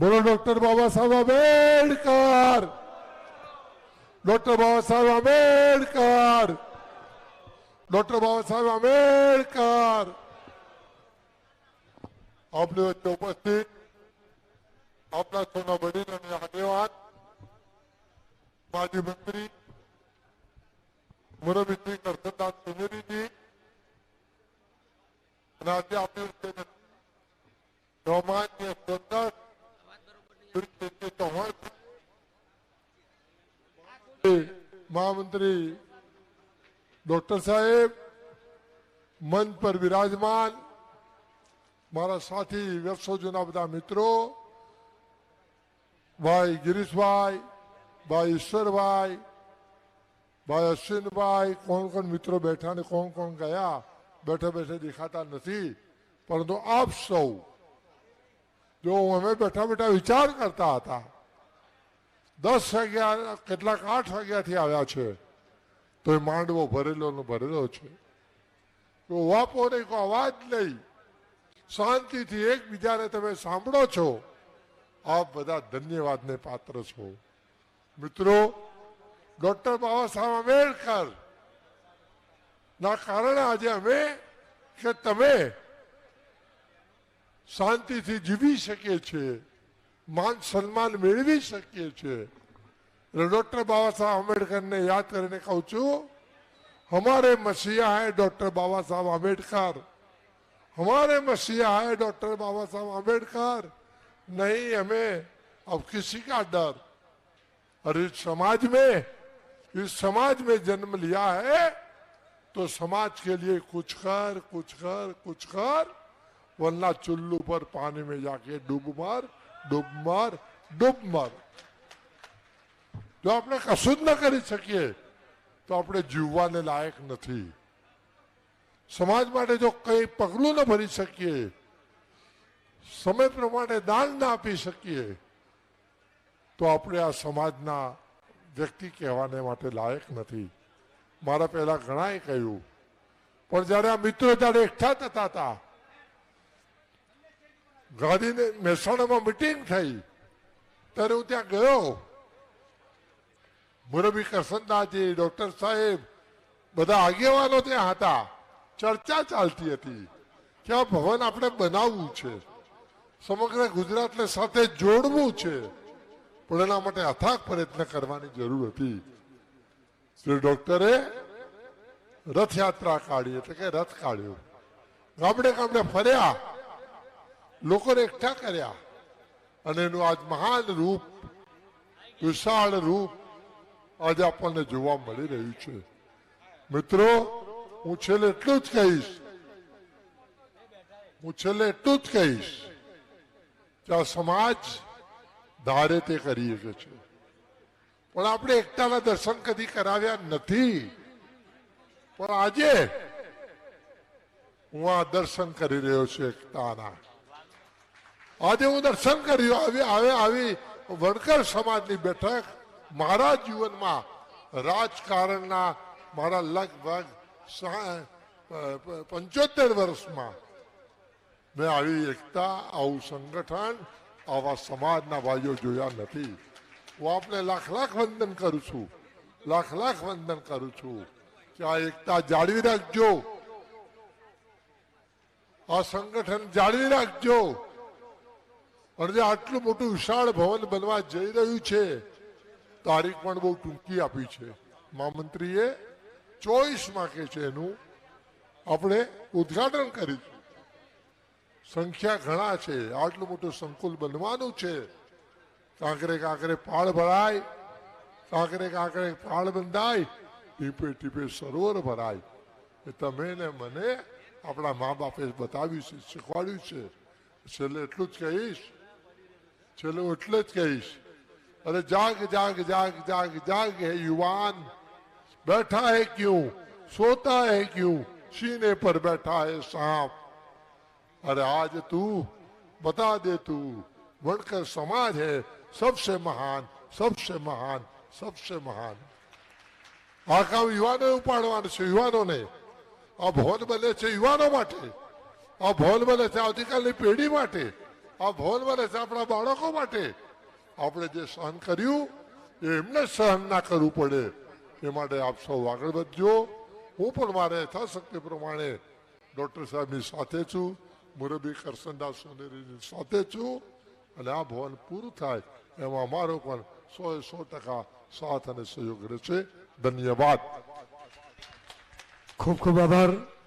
બોલો doctor Baba Saheb Ambedkar, doctor Baba Saheb Ambedkar, doctor Baba Saheb Ambedkar. આપની વચ્ચે ઉપસ્થિત આપના સૌના વડીલ અને આગેવાન માજી મંત્રી મુરબ્બી કરસનદાસ સુનેરીજી અને આજે આપણી વચ્ચે સામાન્ય સદસ્ય ચૌહાણ મહામંત્રી ડોક્ટર સાહેબ, મંચ પર વિરાજમાન મારા સાથી વર્ષો જૂના બધા મિત્રો, ભાઈ ગિરીશભાઈ, ભાઈ ઈશ્વરભાઈ, ભાઈ અશ્વિનભાઈ, કોણ કોણ મિત્રો બેઠા ને કોણ કોણ ગયા બેઠા બેઠા દેખાતા નથી, પરંતુ આપ સૌ જો અમે બેઠા બેઠા વિચાર કરતા હતા 10 વાગ્યા કેટલાક 8 વાગ્યાથી આવ્યા છે તો એ માંડવો ભરેલો ને ભરેલો છે. તો વાપો નહીં, કોઈ અવાજ નહીં, શાંતિથી એકબીજાને તમે સાંભળો છો. આપ બધા ધન્યવાદને પાત્ર છો. મિત્રો, ડોક્ટર બાબા સાહેબ આંબેડકર ના કારણે આજે અમે કે તમે શાંતિથી જીવી શકીએ છીએ, માન સન્માન મેળવી શકીએ છીએ. डॉक्टर बाबा साहब आम्बेडकर ने याद करने कहूँ छू, हमारे मसीहा है डॉक्टर बाबा साहब आम्बेडकर, हमारे मसीहा है डॉक्टर बाबा साहब आम्बेडकर. नहीं हमें अब किसी का डर. और इस समाज में जन्म लिया है तो समाज के लिए कुछ कर कुछ कर कुछ कर, वरना चुल्लू पर पानी में जाके डूब मर डूब मर डूब मर. જો આપણે કશું જ ન કરી શકીએ તો આપણે જીવવાને લાયક નથી. સમાજ માટે જો કંઈ પગલું ન ભરી શકીએ, સમય પ્રમાણે દાન ના આપી શકીએ તો આપણે આ સમાજના વ્યક્તિ કહેવાને માટે લાયક નથી. મારા પહેલા ઘણાએ કહ્યું, પણ જ્યારે આ મિત્રો જ્યારે એકઠા થતા હતા, ગાંધીને મહેસાણામાં મિટિંગ થઈ ત્યારે હું ત્યાં ગયો. મુરબ્બી કરસનદાસજી, ડોક્ટર સાહેબ, બધા આગેવાનો ત્યાં હતા. ચર્ચા ચાલતી હતી કે આ ભવન આપણે બનાવવું છે, સમગ્ર ગુજરાતને સાથે જોડવું છે, પણ એના માટે અથાગ પ્રયત્ન કરવાની જરૂર હતી. શ્રી ડોક્ટરે રથયાત્રા કાઢી, એટલે કે રથ કાઢ્યો, ગામડે ગામડે ફર્યા, લોકોને એકઠા કર્યા અને એનું આજ મહાન રૂપ, વિશાળ રૂપ આજે આપણને જોવા મળી રહ્યું છે. મિત્રો, હું છેલ્લે એટલું જ કહીશ કે આ સમાજ ધારે તે કરી શકે છે, પણ આપણે એકતાના દર્શન કદી કરાવ્યા નથી. પણ આજે હું આ દર્શન કરી રહ્યો છું એકતાના. આજે હું દર્શન કર્યું. આવી વણકર સમાજની બેઠક મારા જીવનમાં, રાજકારણના મારા લગભગ 75 વર્ષમાં મેં આવી એકતા, આવું સંગઠન, આવા સમાજના ભાઈઓ જોયા નથી. હું આપને લાખ લાખ વંદન કરું છું, લાખ લાખ વંદન કરું છું કે આ એકતા જાળવી રાખજો, આ સંગઠન જાળવી રાખજો. અને જે આટલું મોટું વિશાળ ભવન બનવા જઈ રહ્યું છે, તારીખ પણ બહુ ટૂંકી આપી છે. મહામંત્રીએ 24 કે છે એનું આપણે ઉદઘાટન કરીશું. સંખ્યા ઘણા છે, આટલું મોટું સંકુલ બનવાનું છે. કાંકરે કાંકરે પાળ ભરાય, કાંકરે કાંકરે પાળ બંધાય, ટીપે ટીપે સરોવર ભરાય. એ તમે ને મને આપણા મા બાપે બતાવ્યું છે, શીખવાડ્યું છે. છેલ્લે એટલું જ કહીશ, अरे जाग जाग जाग जाग जाग है युवान, बैठा है क्यों, सोता है क्यों, सीने पर बैठा है सांप. अरे आज तू बता दे, तू वणकर समाज है सबसे महान, सबसे महान, सबसे महान. આ કામ યુવાનો ઉપાડવાનું છે. યુવાનોને આ ભવન બને છે યુવાનો માટે, આ ભવન બને છે આવતીકાલની પેઢી માટે. આ ભવન બને છે આપણા બાળકો માટે. આપણે જે સહન કર્યું એ એમને સહન ના કરવું પડે એ માટે આપ સૌ આગળ વધજો. હું પણ મારે યથાશક્તિ પ્રમાણે ડોક્ટર સાહેબની સાથે છું, મુરબ્બી કરસનદાસ સોનેરીની સાથે છું, અને આ ભવન પૂરું થાય એમાં અમારો પણ 100% સાથ અને સહયોગ રહેશે. ધન્યવાદ. ખૂબ ખૂબ આભાર.